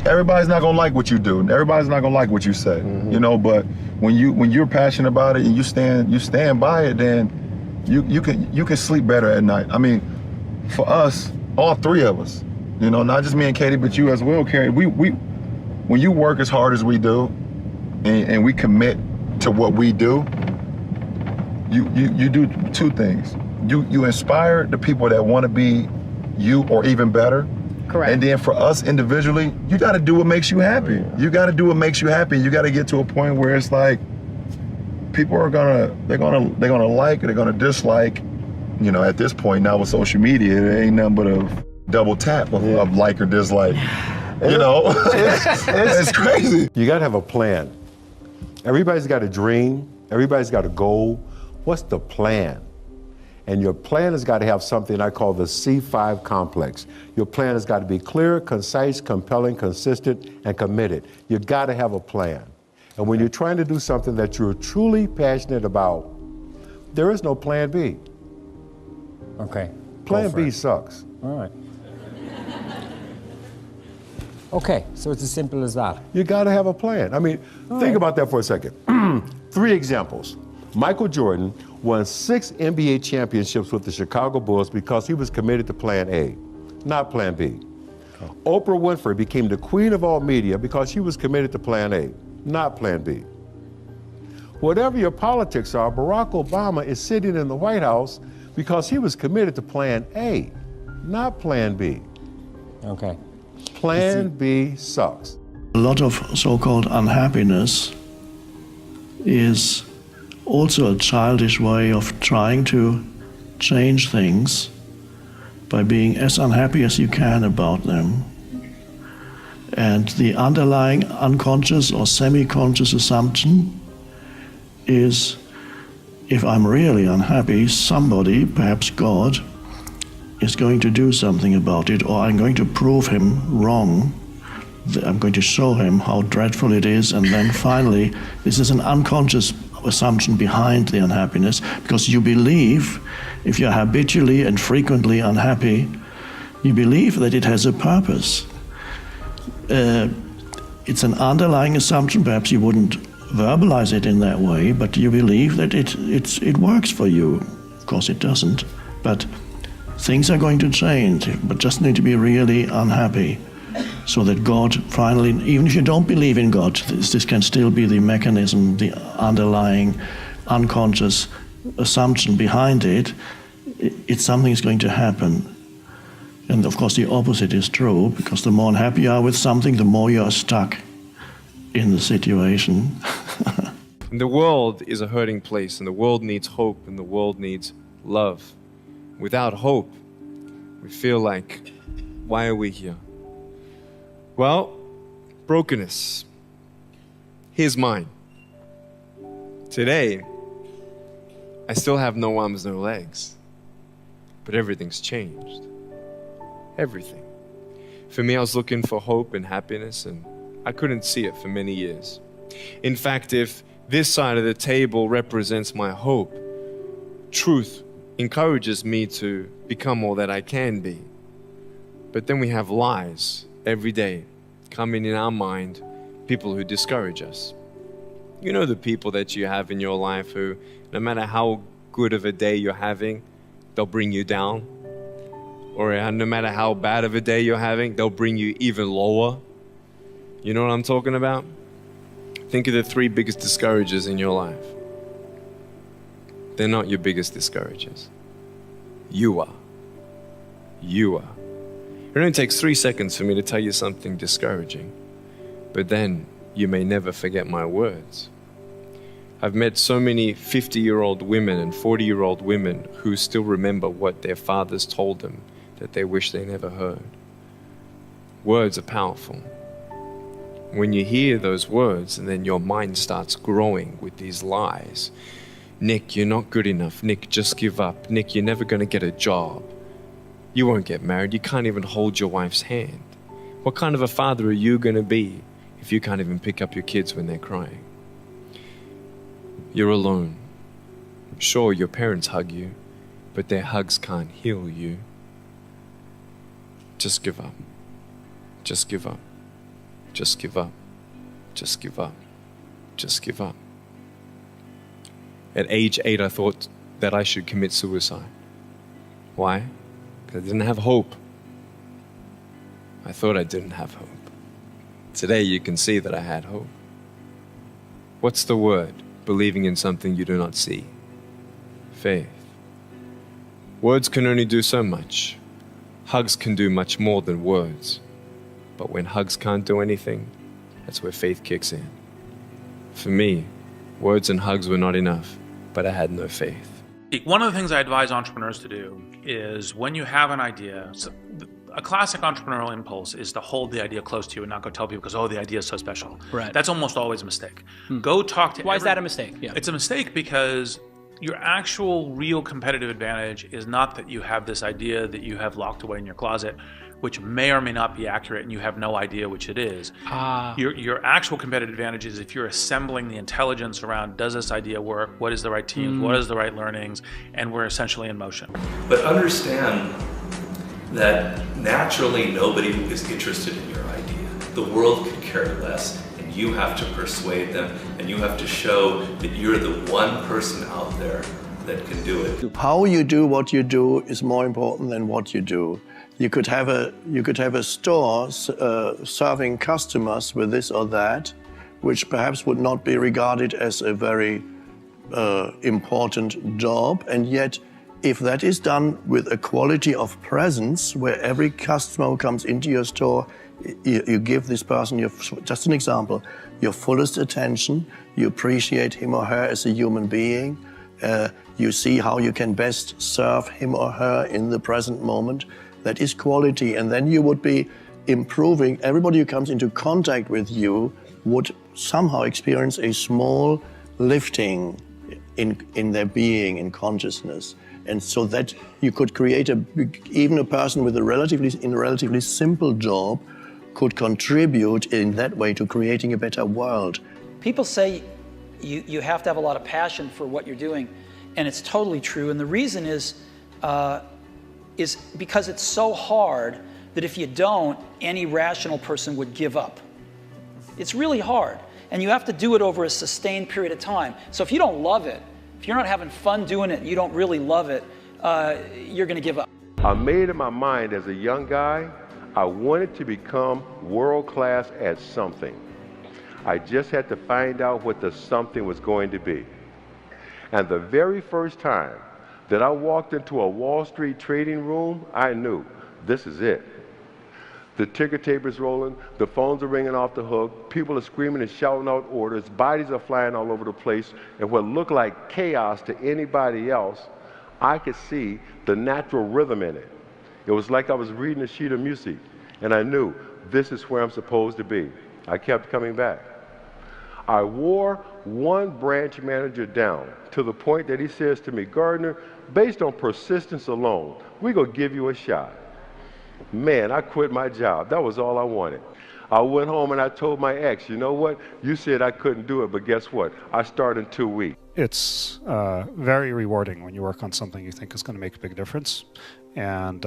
everybody's not gonna like what you do. Everybody's not gonna like what you say, you know. But when you're passionate about it and you stand by it, then you can sleep better at night. I mean, for us, all three of us, you know, not just me and Katie, but you as well, Carrie. When you work as hard as we do, and we commit to what we do, you do two things. You inspire the people that want to be you or even better. Correct. And then for us individually, you got to do what makes you happy. You got to do what makes you happy. You got to get to a point where it's like people are they're gonna like, they're gonna dislike. You know, at this point now with social media, there ain't nothing but a double tap of like or dislike. You know, it's crazy. You got to have a plan. Everybody's got a dream. Everybody's got a goal. What's the plan? And your plan has got to have something I call the C5 complex. Your plan has got to be clear, concise, compelling, consistent, and committed. You got to have a plan. And when you're trying to do something that you're truly passionate about, there is no plan B. Okay. Plan B sucks. All right. Okay, so it's as simple as that. You got to have a plan. I mean, think about that for a second. 3 examples. Michael Jordan won 6 NBA championships with the Chicago Bulls because he was committed to plan A, not plan B. Oprah Winfrey became the queen of all media because she was committed to plan A, not plan B. Whatever your politics are, Barack Obama is sitting in the White House because he was committed to plan A, not plan B. Okay. Plan B sucks. A lot of so-called unhappiness is also a childish way of trying to change things by being as unhappy as you can about them. And the underlying unconscious or semi-conscious assumption is, if I'm really unhappy, somebody, perhaps God, is going to do something about it, or I'm going to prove him wrong. I'm going to show him how dreadful it is, and then finally, this is an unconscious assumption behind the unhappiness, because you believe, if you're habitually and frequently unhappy, you believe that it has a purpose. It's an underlying assumption, perhaps you wouldn't verbalize it in that way, but you believe that it works for you. Of course it doesn't, but things are going to change, but just need to be really unhappy so that God finally, even if you don't believe in God, this can still be the mechanism, the underlying unconscious assumption behind it. It's something is going to happen. And of course the opposite is true, because the more unhappy you are with something, the more you are stuck in the situation. The world is a hurting place, and the world needs hope, and the world needs love. Without hope, we feel like, why are we here? Well, brokenness. Here's mine. Today, I still have no arms, no legs, but everything's changed. Everything. For me, I was looking for hope and happiness, and I couldn't see it for many years. In fact, if this side of the table represents my hope, truth encourages me to become all that I can be. But then we have lies every day coming in our mind, people who discourage us. You know the people that you have in your life who, no matter how good of a day you're having, they'll bring you down. Or no matter how bad of a day you're having, they'll bring you even lower. You know what I'm talking about? Think of the 3 biggest discouragers in your life. They're not your biggest discouragers. You are. You are. It only takes 3 seconds for me to tell you something discouraging, but then you may never forget my words. I've met so many 50-year-old women and 40-year-old women who still remember what their fathers told them that they wish they never heard. Words are powerful. When you hear those words and then your mind starts growing with these lies, Nick, you're not good enough. Nick, just give up. Nick, you're never going to get a job. You won't get married. You can't even hold your wife's hand. What kind of a father are you going to be if you can't even pick up your kids when they're crying? You're alone. Sure, your parents hug you, but their hugs can't heal you. Just give up. Just give up. Just give up. Just give up. Just give up. At age 8, I thought that I should commit suicide. Why? Because I didn't have hope. I thought I didn't have hope. Today you can see that I had hope. What's the word? Believing in something you do not see. Faith. Words can only do so much. Hugs can do much more than words. But when hugs can't do anything, that's where faith kicks in. For me, words and hugs were not enough, but I had no faith. One of the things I advise entrepreneurs to do is when you have an idea, a classic entrepreneurial impulse is to hold the idea close to you and not go tell people because, oh, the idea is so special. Right. That's almost always a mistake. Go talk to Why is that a mistake? Yeah. It's a mistake because your actual real competitive advantage is not that you have this idea that you have locked away in your closet, which may or may not be accurate and you have no idea which it is. Your actual competitive advantage is if you're assembling the intelligence around, does this idea work? What is the right teams? What is the right learnings? And we're essentially in motion. But understand that naturally nobody is interested in your idea. The world could care less, and you have to persuade them, and you have to show that you're the one person out there that can do it. How you do what you do is more important than what you do. You could have a store serving customers with this or that, which perhaps would not be regarded as a very important job, and yet if that is done with a quality of presence where every customer who comes into your store, you give this person, just an example, your fullest attention, you appreciate him or her as a human being, you see how you can best serve him or her in the present moment, that is quality. And then you would be improving. Everybody who comes into contact with you would somehow experience a small lifting in their being, in consciousness. And so that you could create even a person with a relatively simple job could contribute in that way to creating a better world. People say you have to have a lot of passion for what you're doing, and it's totally true. And the reason is because it's so hard that if you don't, any rational person would give up. It's really hard, and you have to do it over a sustained period of time. So if you don't love it, if you're not having fun doing it, you don't really love it, you're going to give up. I made in my mind as a young guy, I wanted to become world-class at something. I just had to find out what the something was going to be. And the very first time that I walked into a Wall Street trading room, I knew this is it. The ticker tape is rolling, the phones are ringing off the hook, people are screaming and shouting out orders, bodies are flying all over the place, and what looked like chaos to anybody else, I could see the natural rhythm in it. It was like I was reading a sheet of music, and I knew this is where I'm supposed to be. I kept coming back. I wore one branch manager down to the point that he says to me, Gardner, based on persistence alone, we're going to give you a shot. Man, I quit my job. That was all I wanted. I went home and I told my ex, you know what? You said I couldn't do it, but guess what? I start in 2 weeks. It's very rewarding when you work on something you think is going to make a big difference. And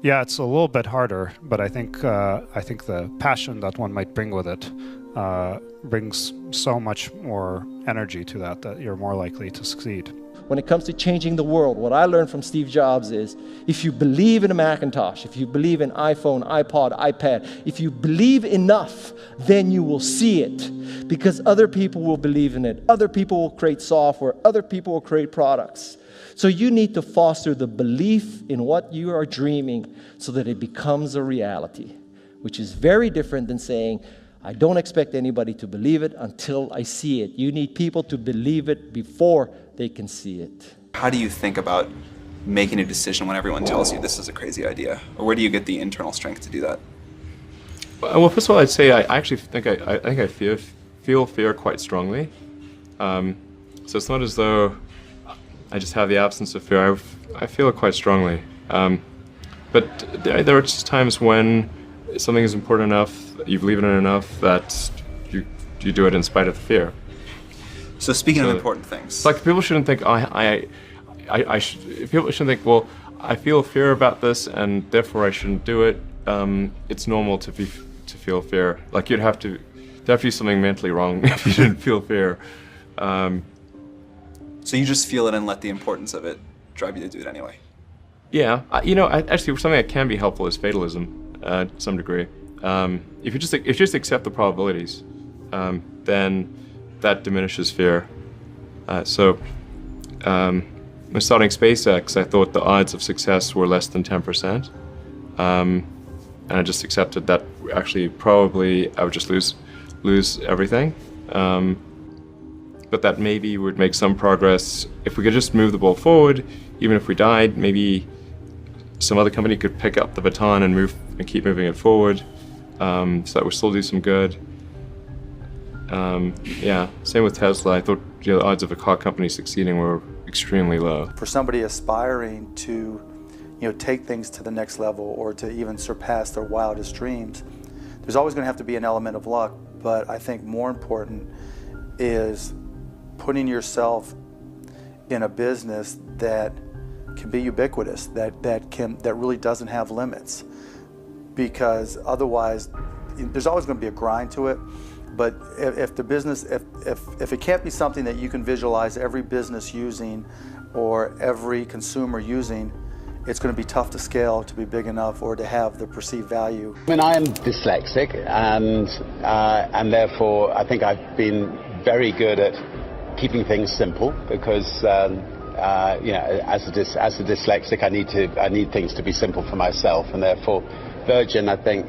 yeah, it's a little bit harder, but I think the passion that one might bring with it brings so much more energy to that you're more likely to succeed. When it comes to changing the world, what I learned from Steve Jobs is if you believe in a Macintosh, if you believe in iPhone, iPod, iPad, if you believe enough, then you will see it because other people will believe in it. Other people will create software. Other people will create products. So you need to foster the belief in what you are dreaming so that it becomes a reality, which is very different than saying, I don't expect anybody to believe it until I see it. You need people to believe it before they can see it. How do you think about making a decision when everyone tells you this is a crazy idea? Or where do you get the internal strength to do that? Well, first of all, I'd say I actually think I feel fear quite strongly. So it's not as though I just have the absence of fear. I feel it quite strongly. But there are just times when something is important enough, you believe in it enough that you do it in spite of the fear. So speaking of important things, like people shouldn't think people shouldn't think, well, I feel fear about this and therefore I shouldn't do it. It's normal to to feel fear. Like there'd have to be something mentally wrong if you didn't feel fear. So you just feel it and let the importance of it drive you to do it anyway. Yeah, actually something that can be helpful is fatalism to some degree. If you just accept the probabilities, then that diminishes fear. When starting SpaceX, I thought the odds of success were less than 10%, and I just accepted that actually probably I would just lose everything. But that maybe would make some progress if we could just move the ball forward. Even if we died, maybe some other company could pick up the baton and keep moving it forward, so that would still do some good. Same with Tesla. I thought the odds of a car company succeeding were extremely low. For somebody aspiring to, take things to the next level or to even surpass their wildest dreams, there's always going to have to be an element of luck. But I think more important is putting yourself in a business that can be ubiquitous, that really doesn't have limits. Because otherwise, there's always going to be a grind to it. But if the business, if it can't be something that you can visualize every business using or every consumer using, it's going to be tough to scale to be big enough or to have the perceived value. I mean, I am dyslexic, and therefore I think I've been very good at keeping things simple because as a dyslexic, I need things to be simple for myself, and therefore Virgin, I think,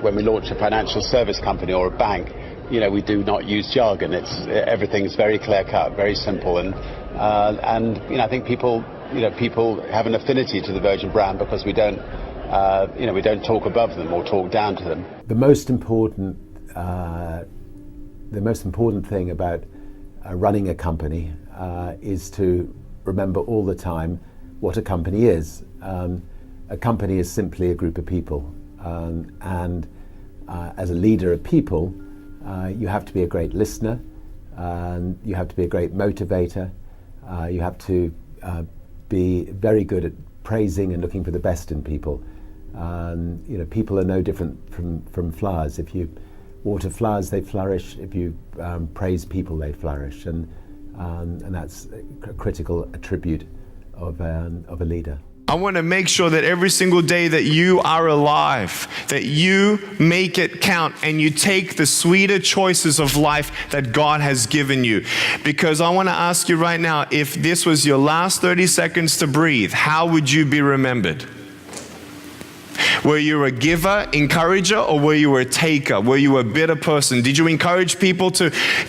when we launch a financial service company or a bank, we do not use jargon. Everything's very clear cut, very simple, and I think people have an affinity to the Virgin brand because we don't talk above them or talk down to them. The most important thing about running a company is to remember all the time what a company is. A company is simply a group of people. And as a leader of people, you have to be a great listener, and you have to be a great motivator. You have to be very good at praising and looking for the best in people. People are no different from flowers. If you water flowers, they flourish. If you praise people, they flourish. And that's a critical attribute of a leader. I want to make sure that every single day that you are alive, that you make it count and you take the sweeter choices of life that God has given you. Because I want to ask you right now, if this was your last 30 seconds to breathe, how would you be remembered? Were you a giver, encourager, or were you a taker? Were you a bitter person? Did you encourage people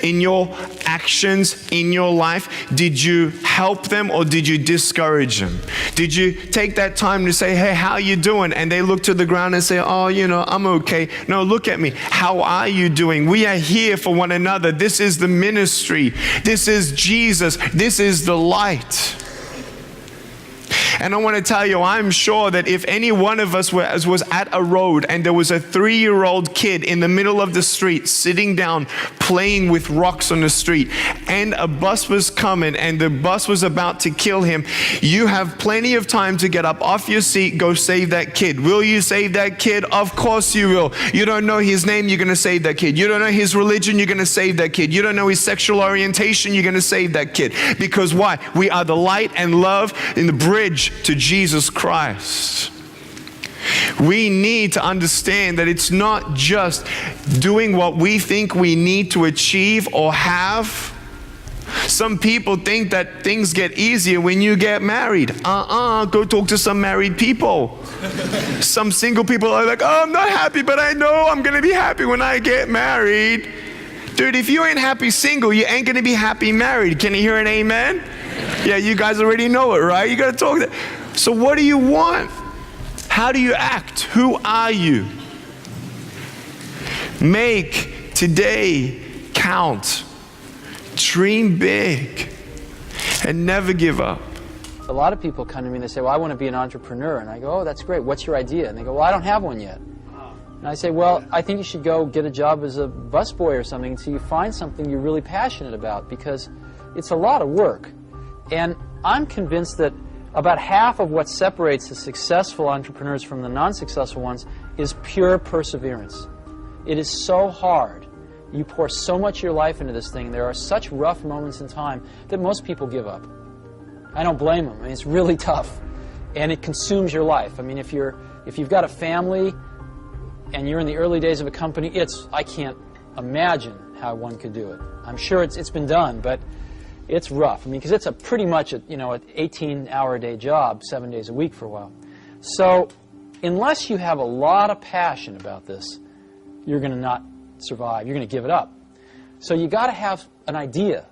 in your actions, in your life? Did you help them or did you discourage them? Did you take that time to say, hey, how you doing? And they look to the ground and say, oh, I'm okay. No, look at me. How are you doing? We are here for one another. This is the ministry. This is Jesus. This is the light. And I want to tell you, I'm sure that if any one of us was at a road and there was a 3-year-old kid in the middle of the street sitting down playing with rocks on the street, and a bus was coming and the bus was about to kill him, you have plenty of time to get up off your seat, go save that kid. Will you save that kid? Of course you will. You don't know his name, you're going to save that kid. You don't know his religion, you're going to save that kid. You don't know his sexual orientation, you're going to save that kid. Because why? We are the light and love in the bridge to Jesus Christ. We need to understand that it's not just doing what we think we need to achieve or have. Some people think that things get easier when you get married. Go talk to some married people. Some single people are like, oh, I'm not happy, but I know I'm going to be happy when I get married. Dude, if you ain't happy single, you ain't going to be happy married. Can you hear an amen? Yeah, you guys already know it, right? You got to talk that. So what do you want? How do you act? Who are you? Make today count. Dream big and never give up. A lot of people come to me and they say, well, I want to be an entrepreneur. And I go, oh, that's great. What's your idea? And they go, well, I don't have one yet. And I say, well, I think you should go get a job as a busboy or something until you find something you're really passionate about, because it's a lot of work. And I'm convinced that About half of what separates the successful entrepreneurs from the non-successful ones is pure perseverance. It is so hard. You pour so much of your life into this thing. There are such rough moments in time that most people give up. I don't blame them. I mean, it's really tough, and it consumes your life. I mean, if you've got a family and you're in the early days of a company, I can't imagine how one could do it. I'm sure it's been done, but it's rough. I mean, because it's pretty much an 18-hour-a-day job, 7 days a week for a while. So unless you have a lot of passion about this, you're going to not survive. You're going to give it up. So you got to have an idea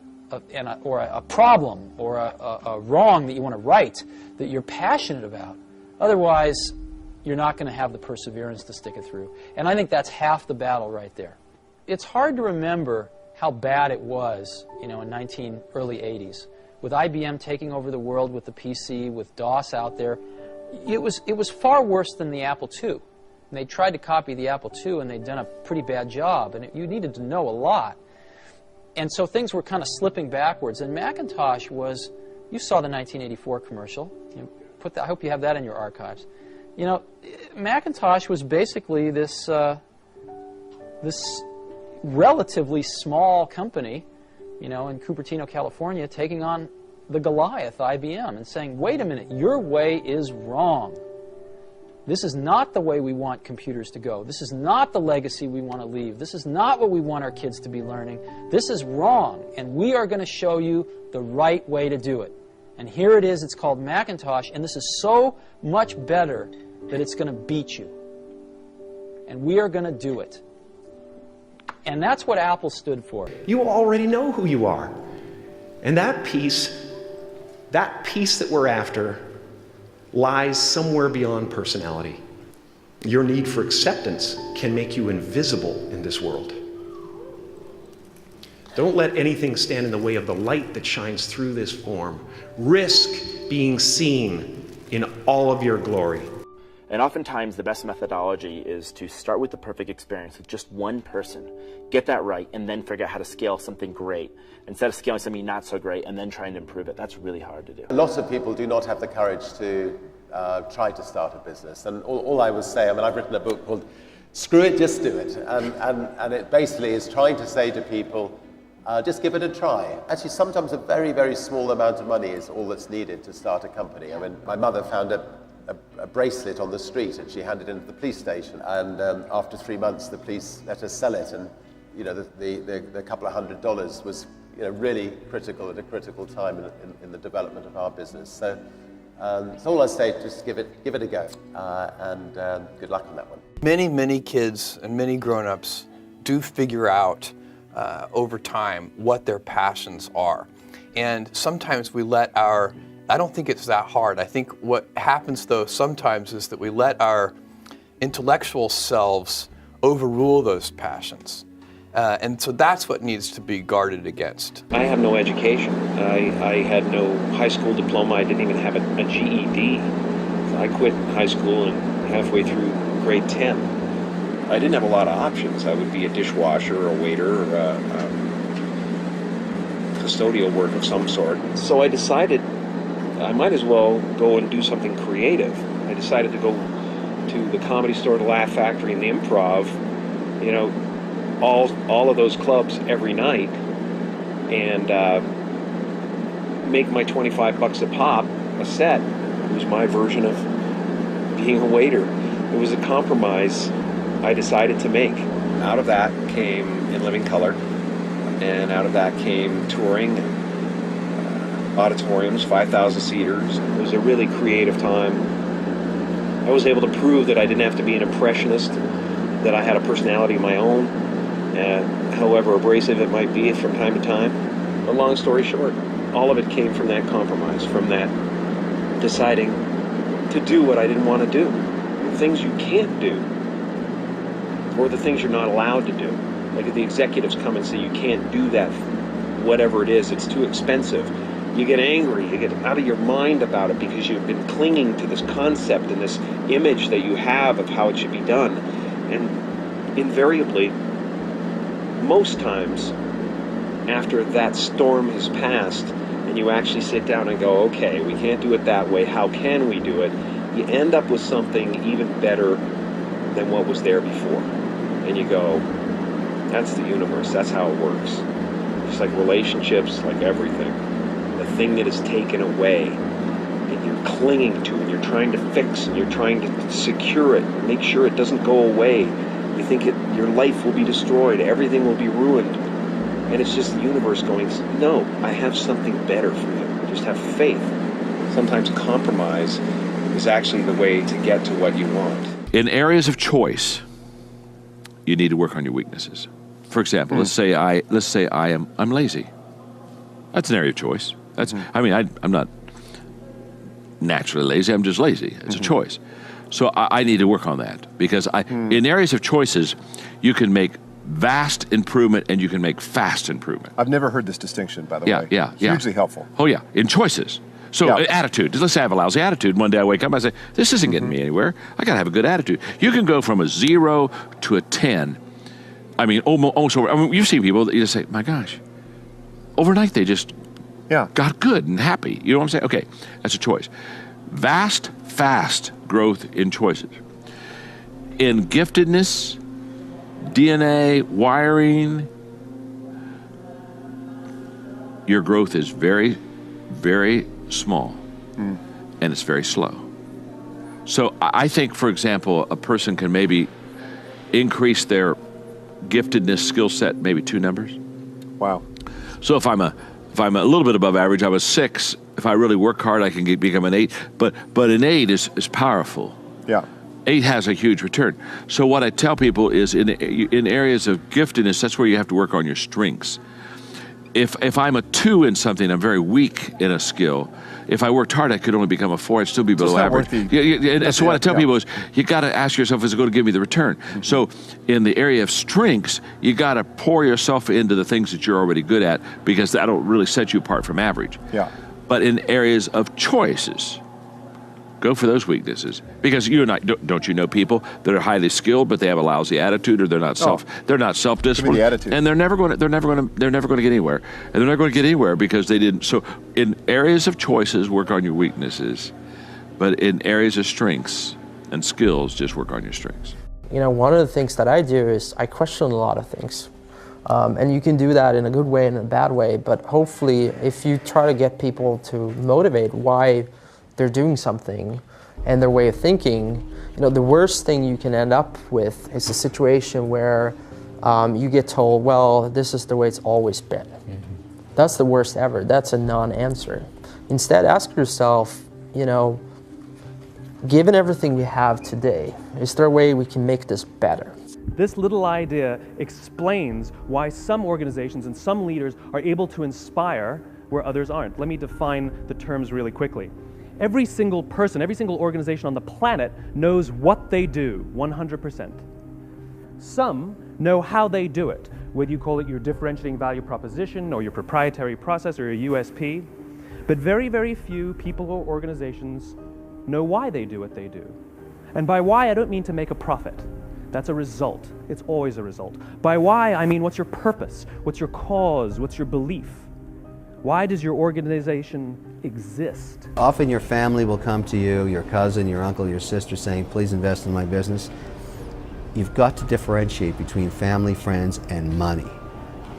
or a problem or a wrong that you want to right that you're passionate about. Otherwise, you're not going to have the perseverance to stick it through. And I think that's half the battle right there. It's hard to remember how bad it was, in early 80s, with IBM taking over the world with the PC, with DOS out there. It was far worse than the Apple II. And they tried to copy the Apple II, and they'd done a pretty bad job, and you needed to know a lot. And so things were kind of slipping backwards. And Macintosh was, you saw the 1984 commercial. I hope you have that in your archives. Macintosh was basically this relatively small company, in Cupertino, California, taking on the Goliath, IBM, and saying, wait a minute, your way is wrong. This is not the way we want computers to go. This is not the legacy we want to leave. This is not what we want our kids to be learning. This is wrong, and we are going to show you the right way to do it. And here it is. It's called Macintosh, and this is so much better that it's going to beat you. And we are going to do it. And that's what Apple stood for. You already know who you are. And that piece that we're after lies somewhere beyond personality. Your need for acceptance can make you invisible in this world. Don't let anything stand in the way of the light that shines through this form. Risk being seen in all of your glory. And oftentimes the best methodology is to start with the perfect experience with just one person, get that right, and then figure out how to scale something great. Instead of scaling something not so great and then trying to improve it, that's really hard to do. Lots of people do not have the courage to try to start a business. And all I would say, I've written a book called Screw It, Just Do It. And it basically is trying to say to people, just give it a try. Actually, sometimes a very, very small amount of money is all that's needed to start a company. I mean, my mother found a bracelet on the street and she handed it into the police station. And after 3 months, the police let her sell it. And the couple of $100 was really critical at a critical time in the development of our business. So all I say, just give it a go, and good luck on that one. Many kids and many grown-ups do figure out over time what their passions are. And sometimes we let I don't think it's that hard. I think what happens though sometimes is that we let our intellectual selves overrule those passions. And so that's what needs to be guarded against. I have no education. I had no high school diploma. I didn't even have a GED. I quit high school and halfway through grade 10. I didn't have a lot of options. I would be a dishwasher or a waiter or custodial work of some sort. So I decided I might as well go and do something creative. I decided to go to the Comedy Store, the Laugh Factory, and the Improv, all of those clubs every night, and make my $25 a pop a set. It was my version of being a waiter. It was a compromise I decided to make. Out of that came In Living Color, and out of that came touring, auditoriums, 5,000 seaters. It was a really creative time. I was able to prove that I didn't have to be an impressionist, that I had a personality of my own, however abrasive it might be from time to time. But long story short, all of it came from that compromise, from that deciding to do what I didn't want to do. The things you can't do, or the things you're not allowed to do. Like if the executives come and say you can't do that, whatever it is, it's too expensive. You get angry, you get out of your mind about it because you've been clinging to this concept and this image that you have of how it should be done. And invariably, most times, after that storm has passed and and you actually sit down and go, okay, we can't do it that way, how can we do it? You end up with something even better than what was there before. And you go, that's the universe, that's how it works. Just like relationships, like everything. The thing that is taken away, and you're clinging to, and you're trying to fix, and you're trying to secure it, make sure it doesn't go away. You think your life will be destroyed, everything will be ruined. And it's just the universe going, no, I have something better for you. Just have faith. Sometimes compromise is actually the way to get to what you want. In areas of choice, you need to work on your weaknesses. For example, let's say I'm lazy. That's an area of choice. I'm not naturally lazy. I'm just lazy. It's a choice. So I need to work on that because in areas of choices, you can make vast improvement and you can make fast improvement. I've never heard this distinction, by the way. Yeah. Hugely helpful. Oh yeah, in choices. So attitude. Let's say I have a lousy attitude. One day I wake up and I say, this isn't getting me anywhere. I got to have a good attitude. You can go from a 0 to a 10. I mean, almost over. I mean, you've seen people that you just say, my gosh, overnight they just got good and happy. You know what I'm saying? Okay, that's a choice. Vast, fast growth in choices. In giftedness, DNA, wiring, your growth is very, very small and it's very slow. So I think, for example, a person can maybe increase their giftedness skill set maybe 2 numbers. Wow. So if I'm a little bit above average, I'm a 6. If I really work hard, I can become an 8. But an 8 is powerful. Yeah. 8 has a huge return. So what I tell people is in areas of giftedness, that's where you have to work on your strengths. If I'm a 2 in something, I'm very weak in a skill. If I worked hard, I could only become a 4. I'd still be below average. So what I tell people is, you got to ask yourself, is it going to give me the return? So in the area of strengths, you got to pour yourself into the things that you're already good at because that'll really set you apart from average. Yeah. But in areas of choices, go for those weaknesses because you and I don't you know people that are highly skilled but they have a lousy attitude or they're not self-disciplined and they're never going to get anywhere and they're never going to get anywhere because they didn't. So in areas of choices, work on your weaknesses, but in areas of strengths and skills, just work on your strengths. You know, one of the things that I do is I question a lot of things. And you can do that in a good way and in a bad way, but hopefully if you try to get people to motivate why they're doing something and their way of thinking, you know, the worst thing you can end up with is a situation where you get told, well, this is the way it's always been. That's the worst ever. That's a non-answer. Instead, ask yourself, you know, given everything we have today, is there a way we can make this better? This little idea explains why some organizations and some leaders are able to inspire where others aren't. Let me define the terms really quickly. Every single person, every single organization on the planet knows what they do, 100%. Some know how they do it, whether you call it your differentiating value proposition or your proprietary process or your USP. But very, very few people or organizations know why they do what they do. And by why, I don't mean to make a profit. That's a result. It's always a result. By why, I mean what's your purpose? What's your cause? What's your belief? Why does your organization exist? Often your family will come to you, your cousin, your uncle, your sister saying, please invest in my business. You've got to differentiate between family, friends, and money.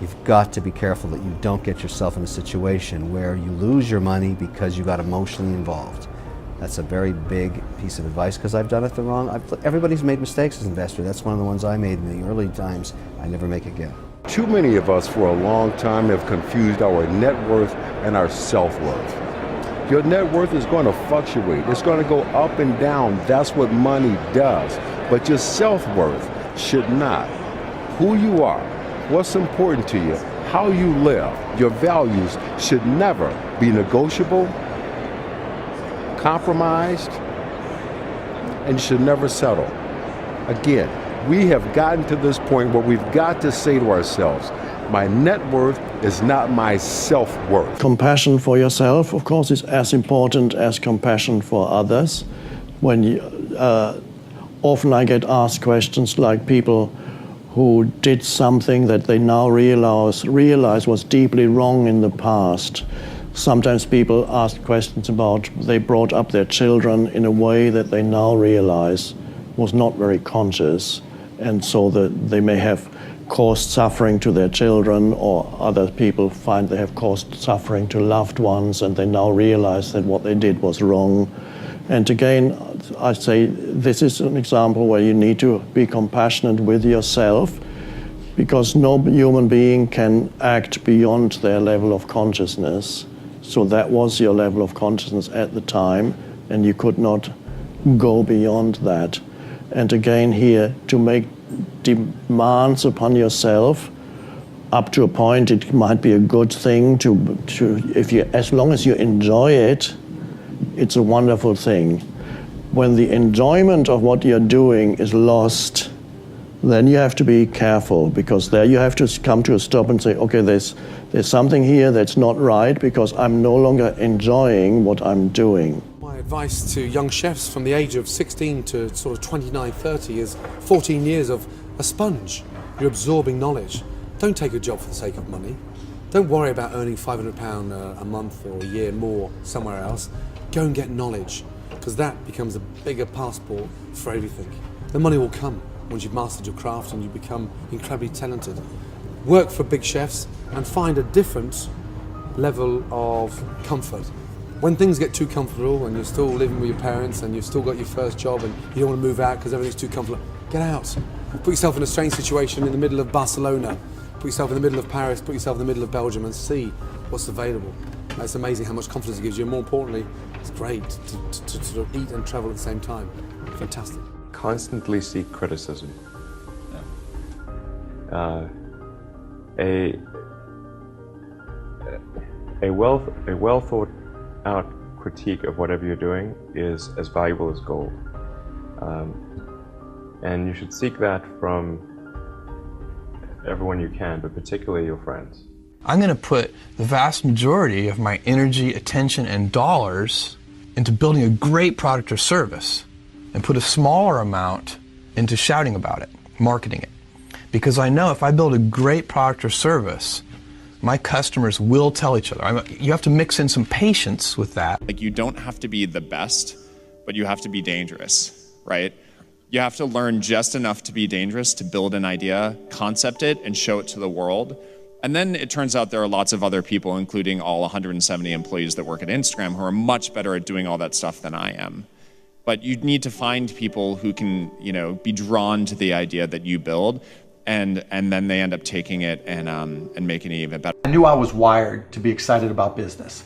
You've got to be careful that you don't get yourself in a situation where you lose your money because you got emotionally involved. That's a very big piece of advice because I've done it the wrong. Everybody's made mistakes as an investor. That's one of the ones I made in the early times. I never make again. Too many of us for a long time have confused our net worth and our self-worth. Your net worth is going to fluctuate. It's going to go up and down. That's what money does. But your self-worth should not. Who you are, what's important to you, how you live, your values should never be negotiable, compromised, and should never settle. Again, we have gotten to this point where we've got to say to ourselves, my net worth is not my self-worth. Compassion for yourself, of course, is as important as compassion for others. When you, often I get asked questions like people who did something that they now realize was deeply wrong in the past. Sometimes people ask questions about they brought up their children in a way that they now realize was not very conscious, and so that they may have caused suffering to their children, or other people find they have caused suffering to loved ones and they now realize that what they did was wrong. And again, I say this is an example where you need to be compassionate with yourself, because no human being can act beyond their level of consciousness. So that was your level of consciousness at the time, and you could not go beyond that. And again here, to make demands upon yourself, up to a point it might be a good thing to if you, as long as you enjoy it, it's a wonderful thing. When the enjoyment of what you're doing is lost, then you have to be careful, because there you have to come to a stop and say, okay, there's something here that's not right, because I'm no longer enjoying what I'm doing. My advice to young chefs from the age of 16 to sort of 29, 30 is 14 years of a sponge. You're absorbing knowledge. Don't take a job for the sake of money. Don't worry about earning £500 a month or a year more somewhere else. Go and get knowledge, because that becomes a bigger passport for everything. The money will come once you've mastered your craft and you become incredibly talented. Work for big chefs and find a different level of comfort. When things get too comfortable and you're still living with your parents and you've still got your first job and you don't want to move out because everything's too comfortable, get out. Put yourself in a strange situation in the middle of Barcelona. Put yourself in the middle of Paris, put yourself in the middle of Belgium, and see what's available. It's amazing how much confidence it gives you, and more importantly, it's great to sort of eat and travel at the same time. Fantastic. Constantly seek criticism. A well thought out critique of whatever you're doing is as valuable as gold, and you should seek that from everyone you can, but particularly your friends. I'm going to put the vast majority of my energy, attention, and dollars into building a great product or service, and put a smaller amount into shouting about it, marketing it. Because I know if I build a great product or service, my customers will tell each other. You have to mix in some patience with that. Like, you don't have to be the best, but you have to be dangerous, right? You have to learn just enough to be dangerous, to build an idea, concept it, and show it to the world. And then it turns out there are lots of other people, including all 170 employees that work at Instagram, who are much better at doing all that stuff than I am. But you need to find people who can, be drawn to the idea that you build, and then they end up taking it and making it even better. I knew I was wired to be excited about business.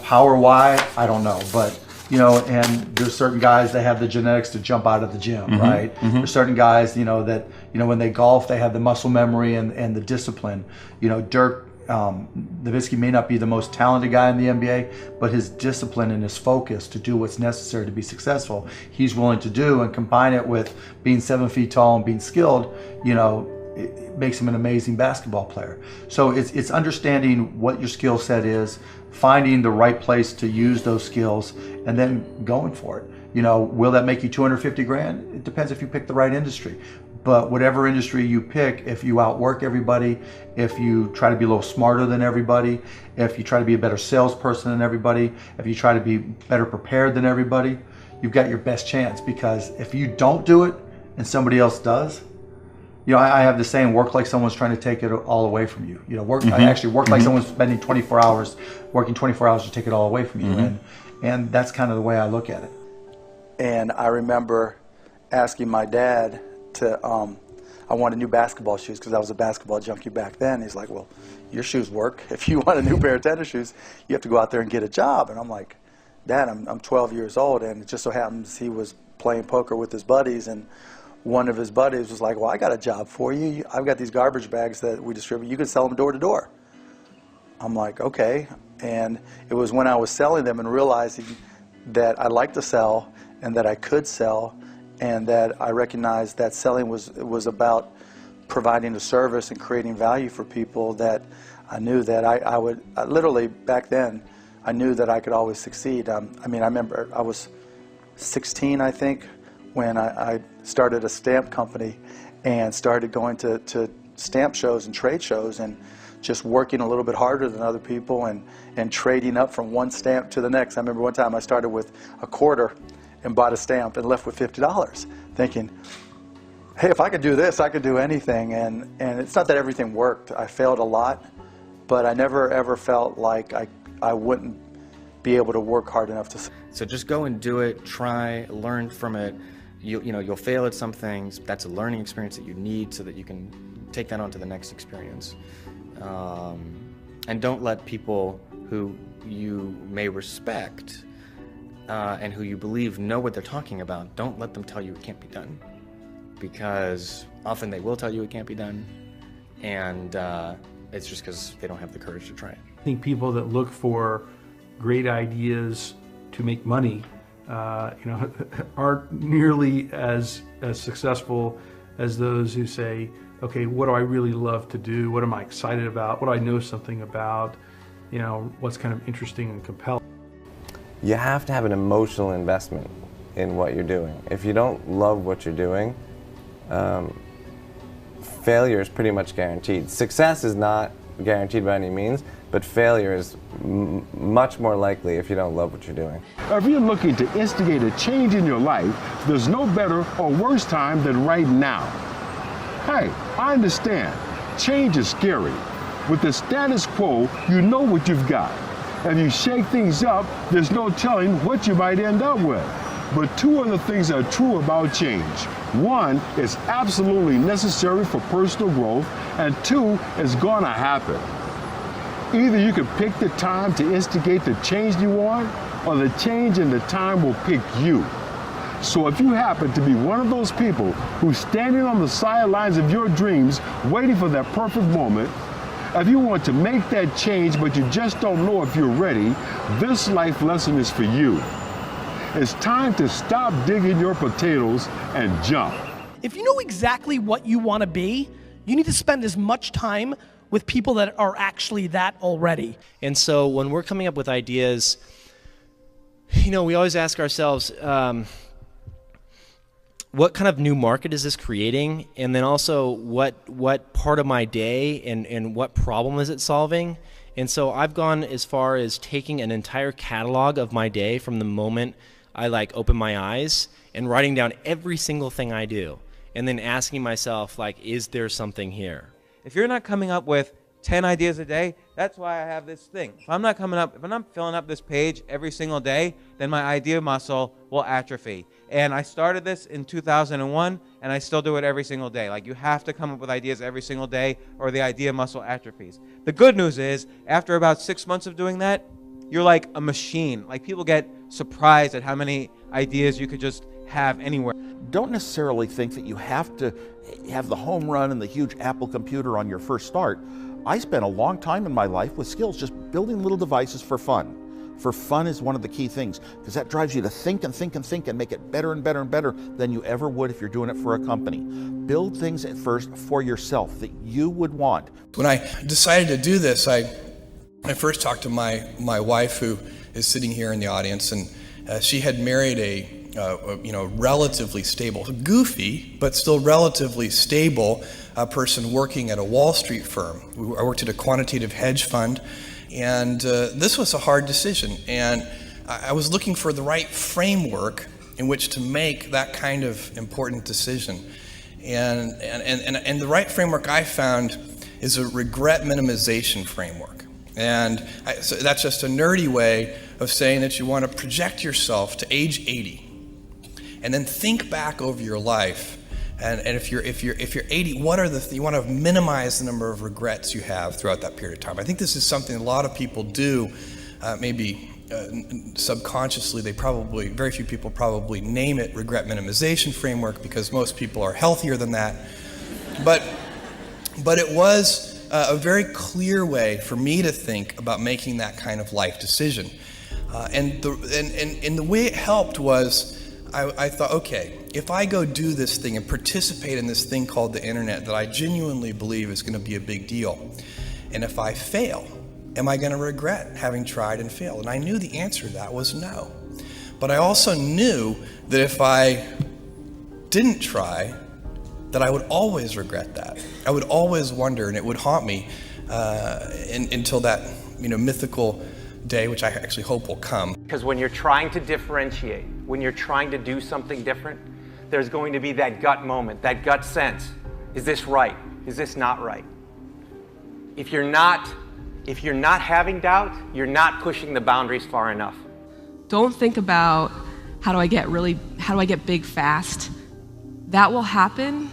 How or why, I don't know, but and there's certain guys that have the genetics to jump out of the gym, right? There's certain guys, that when they golf, they have the muscle memory and the discipline. Dirk Nowitzki may not be the most talented guy in the NBA, but his discipline and his focus to do what's necessary to be successful, he's willing to do, and combine it with being 7 feet tall and being skilled, it makes him an amazing basketball player. So it's understanding what your skill set is, finding the right place to use those skills, and then going for it. Will that make you 250 grand? It depends if you pick the right industry. But whatever industry you pick, if you outwork everybody, if you try to be a little smarter than everybody, if you try to be a better salesperson than everybody, if you try to be better prepared than everybody, you've got your best chance. Because if you don't do it and somebody else does, I have the saying, work like someone's trying to take it all away from you. I actually work like someone's spending 24 hours, working 24 hours to take it all away from you. And that's kind of the way I look at it. And I remember asking my dad I wanted new basketball shoes because I was a basketball junkie back then. He's like, well, your shoes work. If you want a new pair of tennis shoes, you have to go out there and get a job. And I'm like, Dad, I'm 12 years old, and it just so happens he was playing poker with his buddies, and one of his buddies was like, well, I got a job for you. I've got these garbage bags that we distribute. You can sell them door to door. I'm like, okay. And it was when I was selling them and realizing that I liked to sell and that I could sell, and that I recognized that selling was about providing a service and creating value for people, that I knew that I would, literally back then, I knew that I could always succeed. I remember I was 16, I think, when I started a stamp company and started going to stamp shows and trade shows and just working a little bit harder than other people and trading up from one stamp to the next. I remember one time I started with a quarter and bought a stamp and left with $50, thinking, hey, if I could do this, I could do anything. And it's not that everything worked. I failed a lot, but I never ever felt like I wouldn't be able to work hard enough to. So just go and do it, try, learn from it. You'll fail at some things. That's a learning experience that you need so that you can take that on to the next experience. And don't let people who you may respect and who you believe know what they're talking about, don't let them tell you it can't be done. Because often they will tell you it can't be done, and it's just because they don't have the courage to try it. I think people that look for great ideas to make money, aren't nearly as successful as those who say, okay, what do I really love to do? What am I excited about? What do I know something about? What's kind of interesting and compelling? You have to have an emotional investment in what you're doing. If you don't love what you're doing, failure is pretty much guaranteed. Success is not guaranteed by any means, but failure is much more likely if you don't love what you're doing. If you're looking to instigate a change in your life, there's no better or worse time than right now. Hey, I understand. Change is scary. With the status quo, you know what you've got. If you shake things up, there's no telling what you might end up with. But two other things are true about change. One, it's absolutely necessary for personal growth, and two, it's gonna happen. Either you can pick the time to instigate the change you want, or the change and the time will pick you. So if you happen to be one of those people who's standing on the sidelines of your dreams, waiting for that perfect moment, if you want to make that change but you just don't know if you're ready, this life lesson is for you. It's time to stop digging your potatoes and jump. If you know exactly what you want to be, you need to spend as much time with people that are actually that already. And so when we're coming up with ideas, we always ask ourselves, what kind of new market is this creating? And then also what part of my day and what problem is it solving? And so I've gone as far as taking an entire catalog of my day from the moment I open my eyes and writing down every single thing I do, and then asking myself, is there something here? If you're not coming up with 10 ideas a day, that's why I have this thing. If I'm not filling up this page every single day, then my idea muscle will atrophy. And I started this in 2001, and I still do it every single day. You have to come up with ideas every single day, or the idea muscle atrophies. The good news is, after about 6 months of doing that, you're like a machine. People get surprised at how many ideas you could just have anywhere. Don't necessarily think that you have to have the home run and the huge Apple computer on your first start. I spent a long time in my life with skills just building little devices for fun. For fun is one of the key things, because that drives you to think and think and think and make it better and better and better than you ever would if you're doing it for a company. Build things at first for yourself that you would want. When I decided to do this, I first talked to my wife, who is sitting here in the audience, and she had married a relatively stable, goofy, but still relatively stable person working at a Wall Street firm. I worked at a quantitative hedge fund, and this was a hard decision. And I was looking for the right framework in which to make that kind of important decision. And the right framework I found is a regret minimization framework. And so that's just a nerdy way of saying that you want to project yourself to age 80. And then think back over your life, and if you're 80, what are you want to minimize the number of regrets you have throughout that period of time. I think this is something a lot of people do, maybe subconsciously. Very few people probably name it regret minimization framework, because most people are healthier than that. But it was a very clear way for me to think about making that kind of life decision, and the way it helped was, I thought, okay, if I go do this thing and participate in this thing called the internet that I genuinely believe is going to be a big deal, and if I fail, am I going to regret having tried and failed? And I knew the answer to that was no. But I also knew that if I didn't try, that I would always regret that. I would always wonder, and it would haunt me, until that mythical day, which I actually hope will come. Because when you're trying to differentiate, when you're trying to do something different, there's going to be that gut moment, that gut sense. Is this right? Is this not right? If you're not having doubt, you're not pushing the boundaries far enough. Don't think about how do I get big fast. That will happen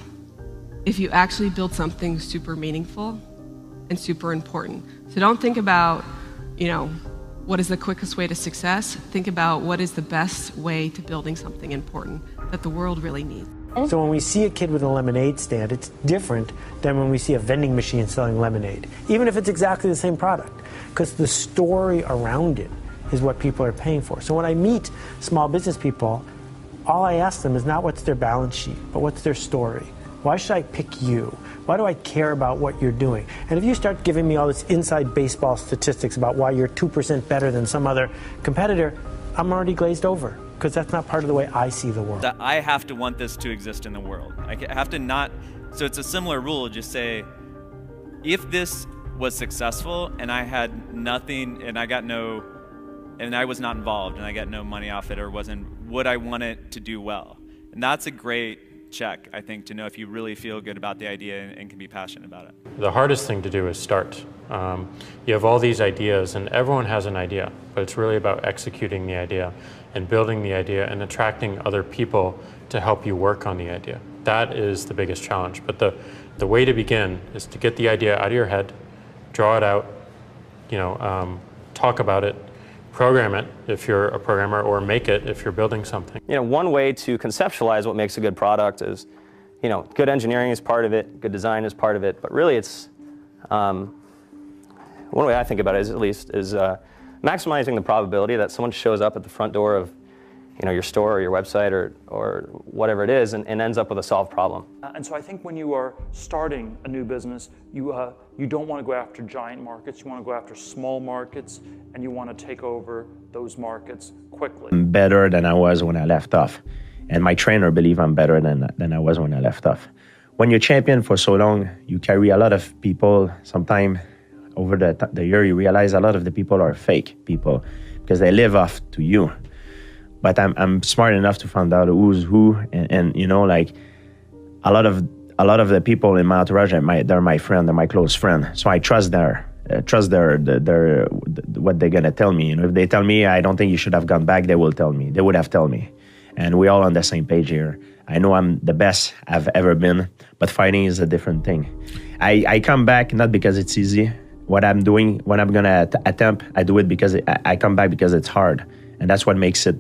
if you actually build something super meaningful and super important. So don't think about, what is the quickest way to success? Think about what is the best way to building something important that the world really needs. So when we see a kid with a lemonade stand, it's different than when we see a vending machine selling lemonade, even if it's exactly the same product, because the story around it is what people are paying for. So when I meet small business people, all I ask them is not what's their balance sheet, but what's their story. Why should I pick you? Why do I care about what you're doing? And if you start giving me all this inside baseball statistics about why you're 2% better than some other competitor, I'm already glazed over, because that's not part of the way I see the world. That I have to want this to exist in the world. I have to not, so it's a similar rule, just say, if this was successful and I had nothing and I was not involved and I got no money off it or would I want it to do well? And that's a great check, I think, to know if you really feel good about the idea and can be passionate about it. The hardest thing to do is start. You have all these ideas and everyone has an idea, but it's really about executing the idea and building the idea and attracting other people to help you work on the idea. That is the biggest challenge. But the way to begin is to get the idea out of your head, draw it out, talk about it, program it if you're a programmer, or make it if you're building something. One way to conceptualize what makes a good product is, good engineering is part of it, good design is part of it, but really it's, one way I think about it is maximizing the probability that someone shows up at the front door of your store or your website or whatever it is and ends up with a solved problem. And so I think when you are starting a new business, you don't want to go after giant markets, you want to go after small markets, and you want to take over those markets quickly. I'm better than I was when I left off. And my trainer believes I'm better than I was when I left off. When you're champion for so long, you carry a lot of people. Sometimes over the year, you realize a lot of the people are fake people because they live off to you. But I'm smart enough to find out who's who, and a lot of the people in my entourage, they're my friend, they're my close friend. So I trust what they're gonna tell me. If they tell me I don't think you should have gone back, they will tell me. They would have told me, and we're all on the same page here. I know I'm the best I've ever been, but fighting is a different thing. I come back not because it's easy. What I'm doing, when I'm gonna attempt, I do it because I come back because it's hard, and that's what makes it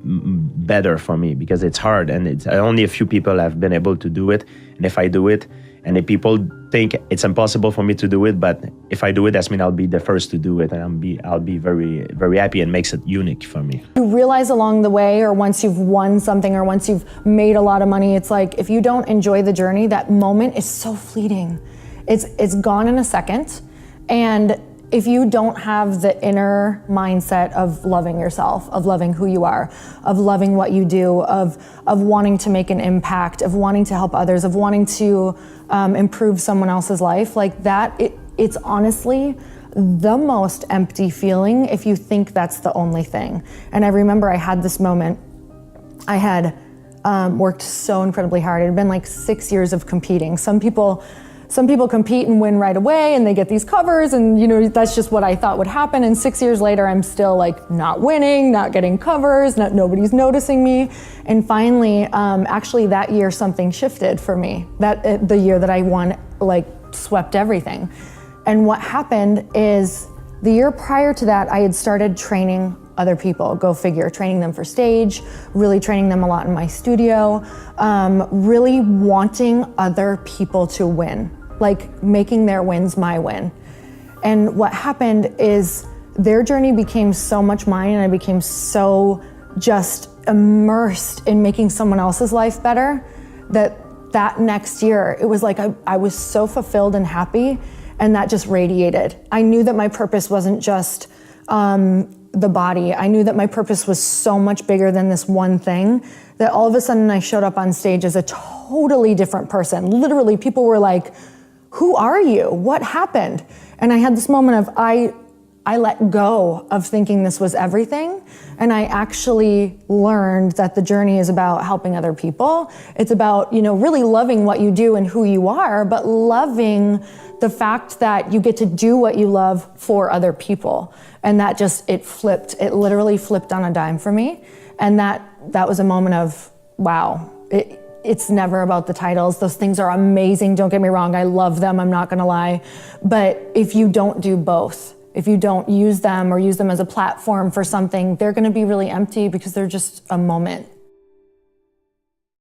better for me, because it's hard and it's only a few people have been able to do it. And if I do it, and if people think it's impossible for me to do it, but if I do it, that means I'll be the first to do it, and I'll be very, very happy, and makes it unique for me. You realize along the way, or once you've won something, or once you've made a lot of money, it's like if you don't enjoy the journey, that moment is so fleeting. It's gone in a second, and if you don't have the inner mindset of loving yourself, of loving who you are, of loving what you do, of wanting to make an impact, of wanting to help others, of wanting to improve someone else's life, like that, it's honestly the most empty feeling if you think that's the only thing. And I remember I had this moment. I had worked so incredibly hard. It had been like 6 years of competing. Some people compete and win right away and they get these covers, and that's just what I thought would happen. And 6 years later, I'm still like not winning, not getting covers, nobody's noticing me. And finally, actually that year something shifted for me. The year that I won, swept everything. And what happened is the year prior to that, I had started training other people, go figure, training them for stage, really training them a lot in my studio, really wanting other people to win, like making their wins my win. And what happened is their journey became so much mine, and I became so just immersed in making someone else's life better that next year, it was like I was so fulfilled and happy, and that just radiated. I knew that my purpose wasn't just the body. I knew that my purpose was so much bigger than this one thing, that all of a sudden I showed up on stage as a totally different person. Literally, people were like, who are you? What happened? And I had this moment of, I let go of thinking this was everything, and I actually learned that the journey is about helping other people. It's about, really loving what you do and who you are, but loving the fact that you get to do what you love for other people. And that it literally flipped on a dime for me. And that was a moment of, wow, it's never about the titles. Those things are amazing, don't get me wrong, I love them, I'm not gonna lie. But if you don't do both, if you don't use them or use them as a platform for something, they're gonna be really empty because they're just a moment.